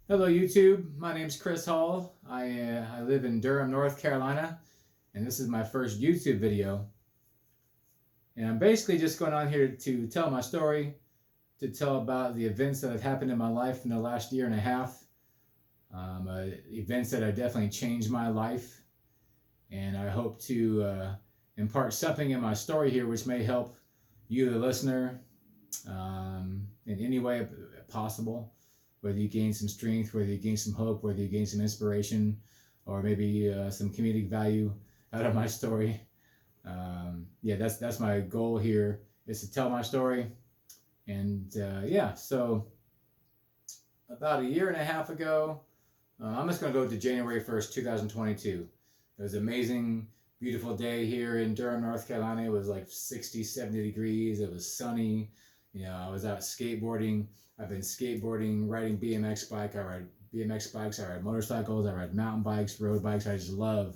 Hello YouTube, my name's Chris Hall. I live in Durham, North Carolina, and this is my first YouTube video. And I'm basically just going on here to tell my story, to tell about the events that have happened in my life in the last year and a half, events that have definitely changed my life. And I hope to impart something in my story here which may help you, the listener, in any way possible. Whether you gain some strength, whether you gain some hope, whether you gain some inspiration, or maybe some comedic value out of my story. Yeah, that's my goal here, is to tell my story. And yeah, so about a year and a half ago, I'm just going to go to January 1st, 2022. It was an amazing, beautiful day here in Durham, North Carolina. It was like 60, 70 degrees. It was sunny. I was out skateboarding. I've been skateboarding, riding BMX bike. I ride BMX bikes. I ride motorcycles. I ride mountain bikes, road bikes. I just love.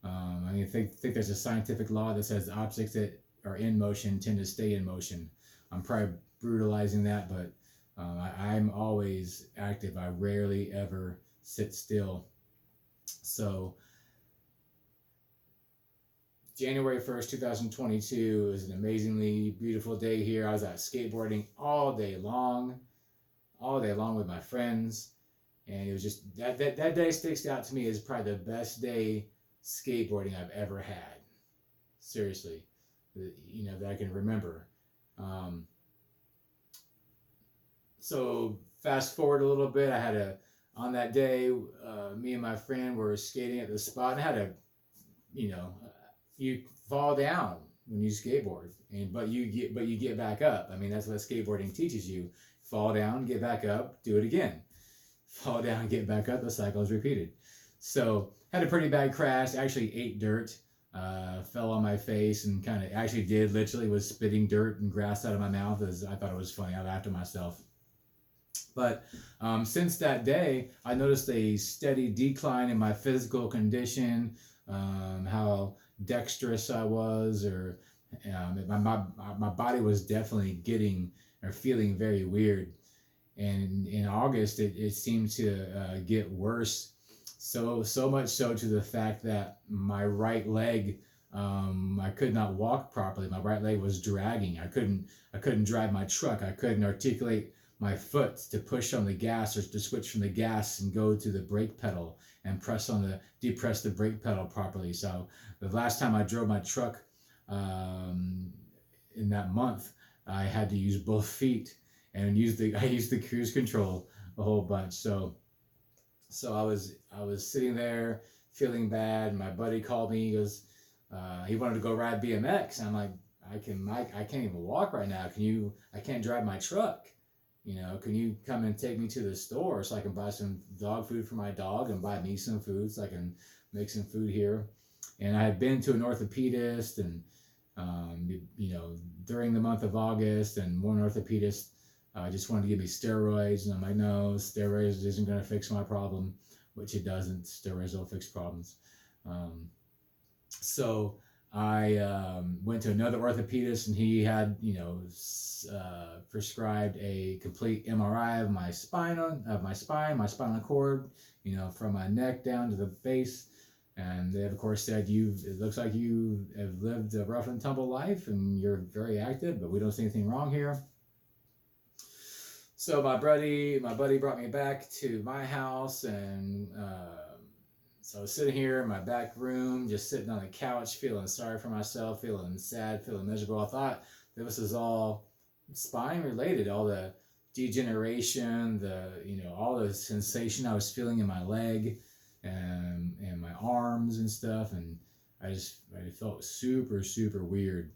I think there's a scientific law that says objects that are in motion tend to stay in motion. I'm probably brutalizing that, but I'm always active. I rarely ever sit still. So January 1st, 2022 is an amazingly beautiful day here. I was out skateboarding all day long with my friends. And it was just that day sticks out to me as probably the best day skateboarding I've ever had. Seriously, that I can remember. Um, so fast forward a little bit, on that day, me and my friend were skating at the spot, and I had a, you know, you fall down when you skateboard, but you get back up. I mean, that's what skateboarding teaches you: fall down, get back up, do it again. Fall down, get back up. The cycle is repeated. So had a pretty bad crash. Actually ate dirt. Fell on my face and kind of actually did literally was spitting dirt and grass out of my mouth. As I thought it was funny. I laughed at myself. But since that day, I noticed a steady decline in my physical condition, how dexterous I was, or my body was definitely getting or feeling very weird. And in August, it seemed to get worse. So much so to the fact that my right leg, I could not walk properly. My right leg was dragging. I couldn't drive my truck. I couldn't articulate my foot to push on the gas or to switch from the gas and go to the brake pedal and depress the brake pedal properly. So the last time I drove my truck in that month, I had to use both feet and I used the cruise control a whole bunch. So I was sitting there feeling bad. My buddy called me. He goes, he wanted to go ride BMX. And I'm like, I can't even walk right now. I can't drive my truck. Can you come and take me to the store so I can buy some dog food for my dog and buy me some food so I can make some food here? And I had been to an orthopedist, and during the month of August, and one orthopedist just wanted to give me steroids, and I'm like, no, steroids isn't going to fix my problem, which it doesn't. Steroids don't fix problems. So I went to another orthopedist, and he had, prescribed a complete MRI of my my spinal cord, from my neck down to the base. And they, of course, said, it looks like you have lived a rough and tumble life, and you're very active, but we don't see anything wrong here. So my buddy brought me back to my house, and so I was sitting here in my back room, just sitting on the couch, feeling sorry for myself, feeling sad, feeling miserable. I thought this was all spine related, all the degeneration, all the sensation I was feeling in my leg and my arms and stuff, and I felt super, super weird.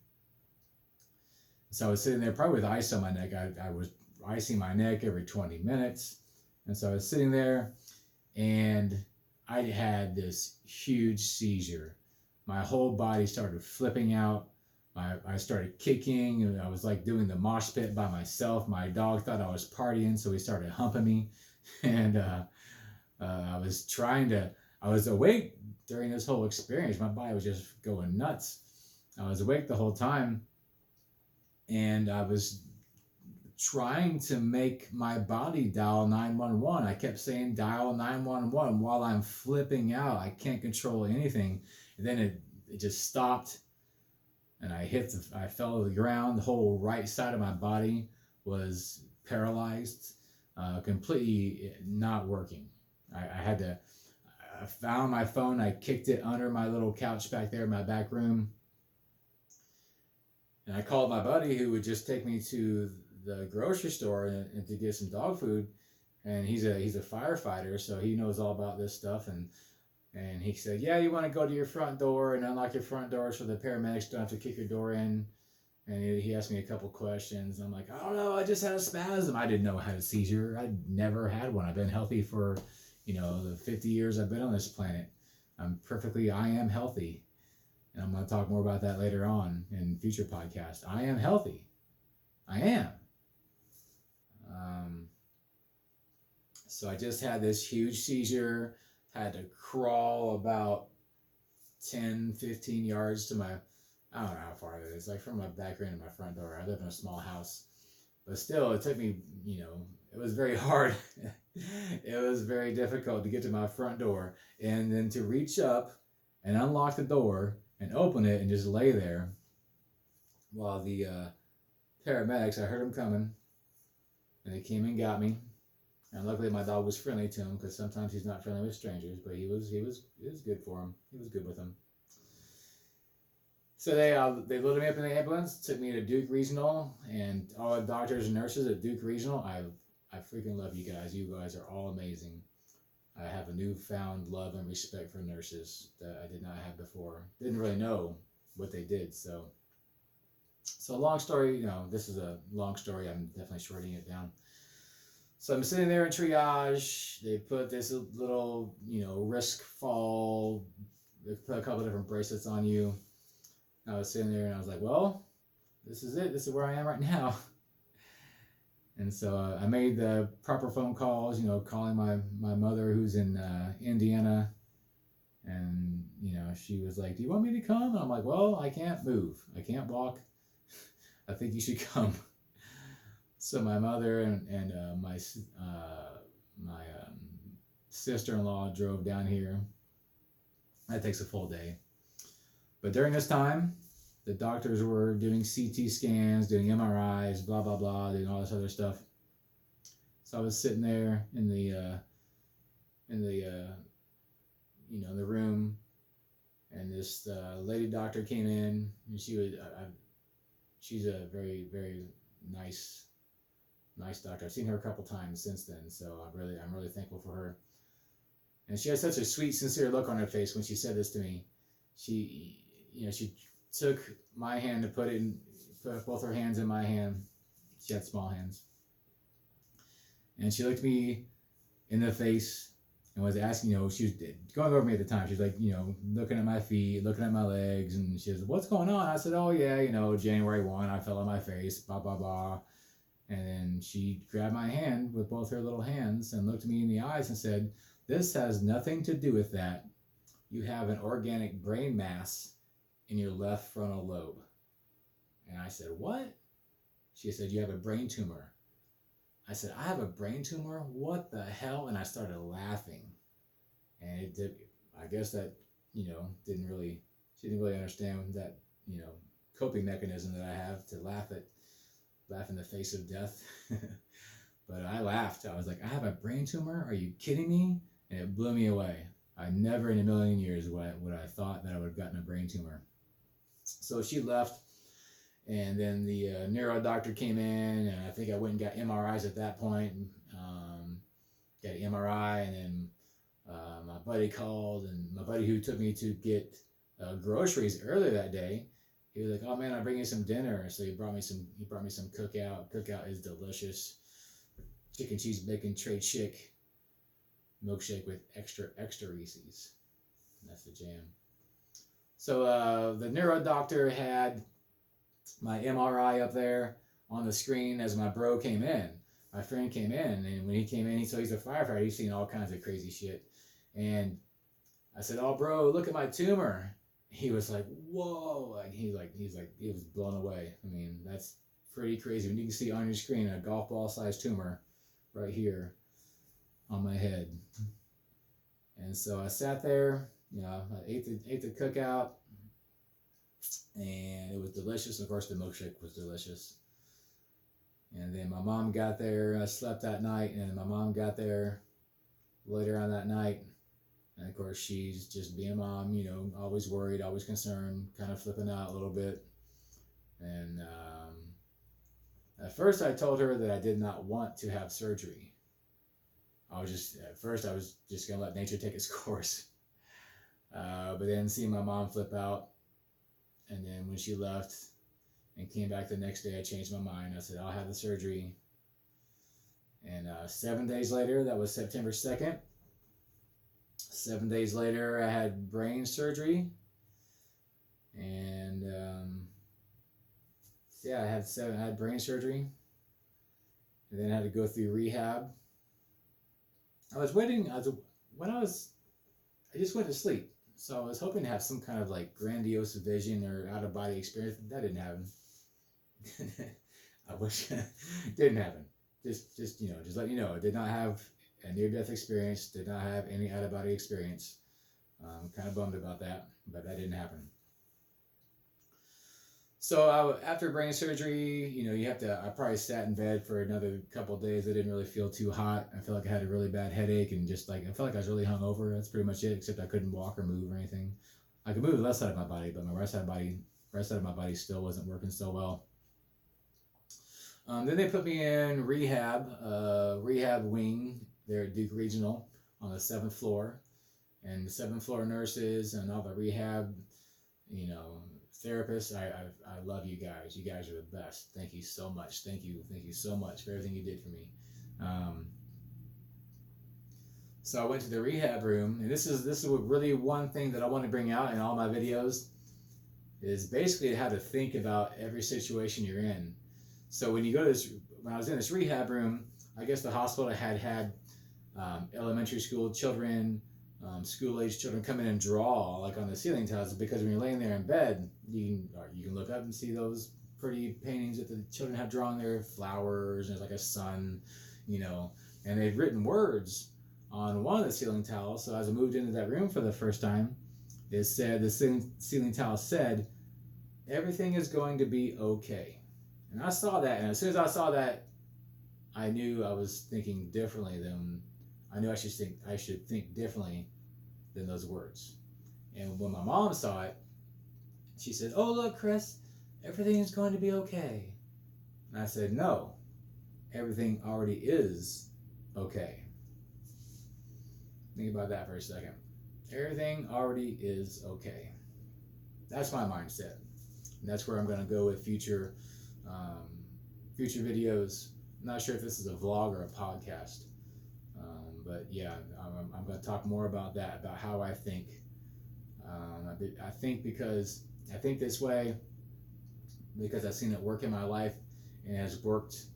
So I was sitting there probably with ice on my neck. I was icing my neck every 20 minutes. And so I was sitting there, and I had this huge seizure. My whole body started flipping out. I started kicking, and I was like doing the mosh pit by myself. My dog thought I was partying, so he started humping me. And I was awake during this whole experience. My body was just going nuts. I was awake the whole time, and I was trying to make my body dial 911. I kept saying dial 911 while I'm flipping out. I can't control anything. And then it just stopped, and I fell to the ground. The whole right side of my body was paralyzed, completely not working. I found my phone. I kicked it under my little couch back there in my back room. And I called my buddy who would just take me to the grocery store and to get some dog food. And he's a firefighter, so he knows all about this stuff. And he said, yeah, you want to go to your front door and unlock your front door so the paramedics don't have to kick your door in. And he asked me a couple questions. I'm like, I don't know, I just had a spasm. I didn't know I had a seizure. I'd never had one. I've been healthy for, the 50 years I've been on this planet. I am healthy. And I'm going to talk more about that later on in future podcasts. I am healthy. I am. So I just had this huge seizure, had to crawl about 10, 15 yards to I don't know how far it is, like from my back room to my front door. I live in a small house. But still, it took me, it was very hard. It was very difficult to get to my front door. And then to reach up and unlock the door and open it and just lay there while the paramedics, I heard them coming, and they came and got me. And luckily my dog was friendly to him, because sometimes he's not friendly with strangers, but it was good for him. He was good with him. So they loaded me up in the ambulance, took me to Duke Regional, and all the doctors and nurses at Duke Regional. I freaking love you guys. You guys are all amazing. I have a newfound love and respect for nurses that I did not have before. Didn't really know what they did. So long story, this is a long story. I'm definitely shortening it down. So I'm sitting there in triage. They put this little, risk fall. They put a couple different bracelets on you. I was sitting there and I was like, well, this is it. This is where I am right now. And so I made the proper phone calls, calling my mother who's in Indiana. And, she was like, do you want me to come? And I'm like, well, I can't move. I can't walk. I think you should come. So my mother and my sister-in-law drove down here. That takes a full day. But during this time, the doctors were doing CT scans, doing MRIs, blah, blah, blah, doing all this other stuff. So I was sitting there in the room, and this lady doctor came in, and she's a very, very nice doctor. I've seen her a couple times since then, so I'm really thankful for her. And she had such a sweet, sincere look on her face when she said this to me. She took my hand to put both her hands in my hand. She had small hands. And she looked me in the face and was asking, she was going over me at the time. She was like, looking at my feet, looking at my legs, and she was, what's going on? I said, oh yeah, January 1, I fell on my face, blah, blah, blah. And then she grabbed my hand with both her little hands and looked me in the eyes and said, this has nothing to do with that. You have an organic brain mass in your left frontal lobe. And I said, what? She said, you have a brain tumor. I said, I have a brain tumor? What the hell? And I started laughing. And it did, I guess that, she didn't really understand that, coping mechanism that I have to laugh in the face of death. But I laughed. I was like, I have a brain tumor? Are you kidding me? And it blew me away. I never in a million years would I thought that I would have gotten a brain tumor. So she left, and then the neuro doctor came in, and I think I went and got MRIs at that point. Got an MRI, and then my buddy called, and my buddy who took me to get groceries earlier that day, he was like, oh man, I'll bring you some dinner. So he brought me some cookout. Cookout is delicious. Chicken, cheese, bacon, tray chick. Milkshake with extra Reese's. And that's the jam. So the neuro doctor had my MRI up there on the screen as my bro came in. My friend came in, and when he came in, he's a firefighter. He's seen all kinds of crazy shit. And I said, oh bro, look at my tumor. He was like, whoa. And he was blown away. I mean, that's pretty crazy. And you can see on your screen a golf ball sized tumor right here on my head. And so I sat there, I ate the cookout, and it was delicious. Of course, the milkshake was delicious. And then my mom got there. I slept that night, and my mom got there later on that night. And of course, she's just being mom, always worried, always concerned, kind of flipping out a little bit. And at first, I told her that I did not want to have surgery. At first, I was just going to let nature take its course. But then seeing my mom flip out, and then when she left and came back the next day, I changed my mind. I said, I'll have the surgery. And 7 days later, that was September 2nd. 7 days later, I had brain surgery. And I had brain surgery. And then I had to go through rehab. I just went to sleep. So I was hoping to have some kind of like grandiose vision or out of body experience. That didn't happen. I wish it didn't happen. Just let you know, I did not have a near-death experience. Did not have any out of body experience. I'm kind of bummed about that, but that didn't happen. So after brain surgery, I probably sat in bed for another couple of days. I didn't really feel too hot. I felt like I had a really bad headache, and I felt like I was really hungover. That's pretty much it, except I couldn't walk or move or anything. I could move the left side of my body, but my right side of my body still wasn't working so well. Then they put me in rehab wing there at Duke Regional on the 7th floor. And the 7th floor nurses and all the rehab, therapists, I love you guys. You guys are the best. Thank you so much. Thank you so much for everything you did for me. So I went to the rehab room, and this is really one thing that I want to bring out in all my videos, is basically how to think about every situation you're in. So when I was in this rehab room, I guess the hospital had elementary school children, school-age children come in and draw like on the ceiling tiles, because when you're laying there in bed, you can look up and see those pretty paintings that the children have drawn there, flowers, and there's like a sun, and they've written words on one of the ceiling tiles. So as I moved into that room for the first time, the ceiling tile said, "Everything is going to be okay." And I saw that, and as soon as I saw that, I knew I was thinking differently than I knew I should think differently than those words. And when my mom saw it, she said, "Oh, look, Chris, everything is going to be okay." And I said, "No, everything already is okay." Think about that for a second. Everything already is okay. That's my mindset. And that's where I'm going to go with future videos. I'm not sure if this is a vlog or a podcast. But yeah, I'm going to talk more about that, about how I think. I think this way because I've seen it work in my life, and it has worked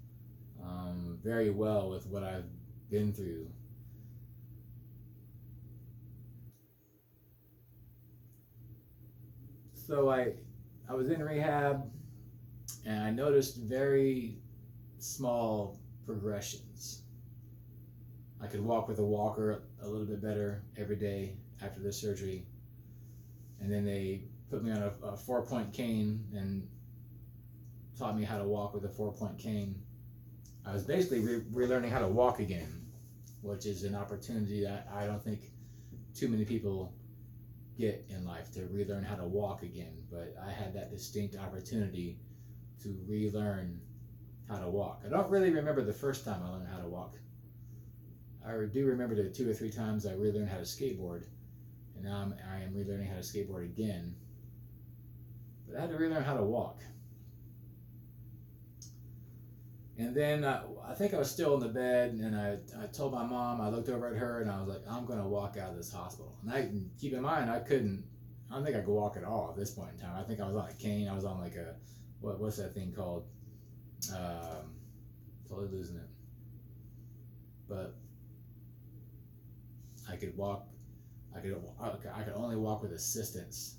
very well with what I've been through. So I was in rehab, and I noticed very small progressions. I could walk with a walker a little bit better every day after the surgery. And then they put me on a 4-point cane and taught me how to walk with a 4-point cane. I was basically relearning how to walk again, which is an opportunity that I don't think too many people get in life, to relearn how to walk again. But I had that distinct opportunity to relearn how to walk. I don't really remember the first time I learned how to walk. I do remember the 2 or 3 times I relearned how to skateboard, and now I am relearning how to skateboard again. But I had to relearn how to walk. And then I think I was still in the bed, and I told my mom, I looked over at her, and I was like, I'm going to walk out of this hospital. And keep in mind, I don't think I could walk at all at this point in time. I think I was on a cane. I was on like what's that thing called? Totally losing it. But I could walk. I could only walk with assistance.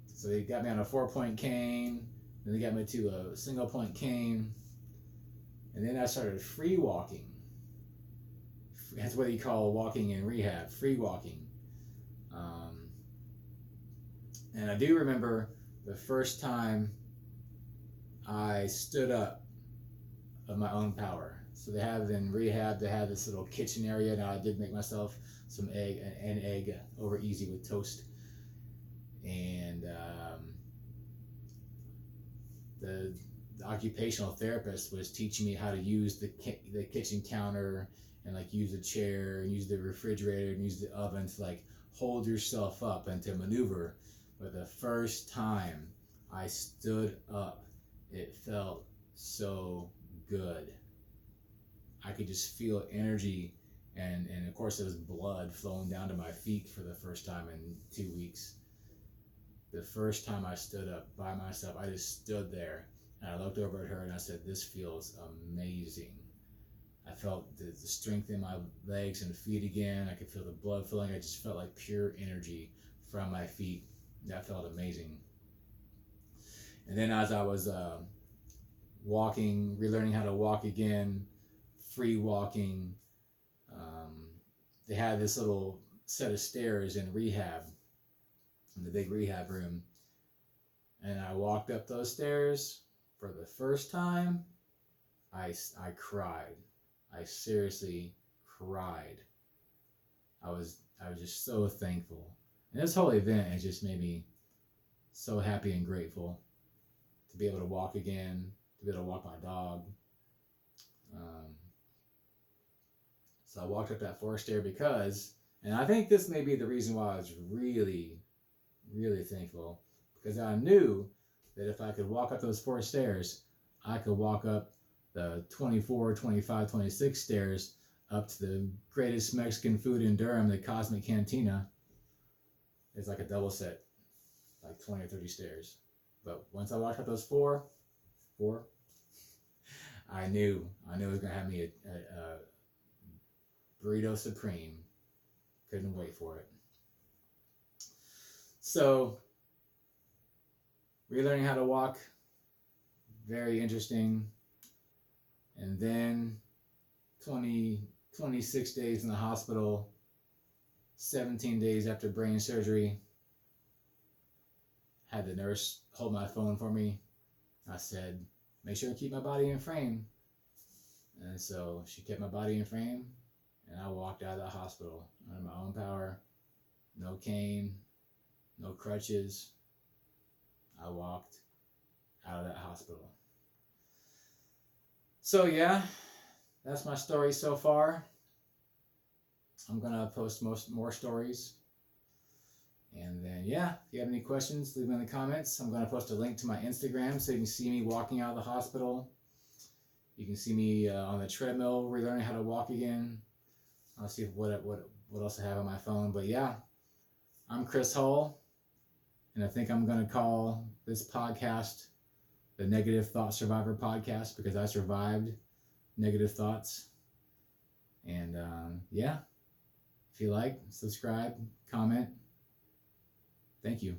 So they got me on a 4-point cane, Then they got me to a single point cane. And then I started free walking. That's what you call walking in rehab, free walking. And I do remember the first time I stood up of my own power. So they have in rehab, they have this little kitchen area. Now I did make myself some an egg over easy with toast. And the occupational therapist was teaching me how to use the kitchen counter and like use a chair and use the refrigerator and use the oven to like hold yourself up and to maneuver. But the first time I stood up, it felt so good. I could just feel energy, and of course there was blood flowing down to my feet for the first time in 2 weeks. The first time I stood up by myself, I just stood there and I looked over at her and I said, "This feels amazing." I felt the strength in my legs and feet again. I could feel the blood flowing. I just felt like pure energy from my feet. That felt amazing. And then as I was walking, relearning how to walk again, free walking, they had this little set of stairs in rehab, in the big rehab room. And I walked up those stairs for the first time. I cried. I seriously cried. I was just so thankful. And this whole event has just made me so happy and grateful to be able to walk again, to be able to walk my dog. So I walked up that fourth stair because, and I think this may be the reason why I was really, really thankful, because I knew that if I could walk up those four stairs, I could walk up the 24, 25, 26 stairs up to the greatest Mexican food in Durham, the Cosmic Cantina. It's like a double set, like 20 or 30 stairs. But once I walked up those four, I knew it was going to have me a burrito supreme. Couldn't wait for it. So, relearning how to walk, very interesting. And then 26 days in the hospital, 17 days after brain surgery, had the nurse hold my phone for me. I said, "Make sure to keep my body in frame." And so she kept my body in frame, and I walked out of the hospital under my own power. No cane, no crutches. I walked out of that hospital. So yeah, that's my story so far. I'm going to post more stories. And then, yeah, if you have any questions, leave them in the comments. I'm going to post a link to my Instagram so you can see me walking out of the hospital. You can see me on the treadmill, relearning how to walk again. I'll see what else I have on my phone. But yeah, I'm Chris Hull, and I think I'm going to call this podcast the Negative Thought Survivor Podcast because I survived negative thoughts. And yeah, if you like, subscribe, comment. Thank you.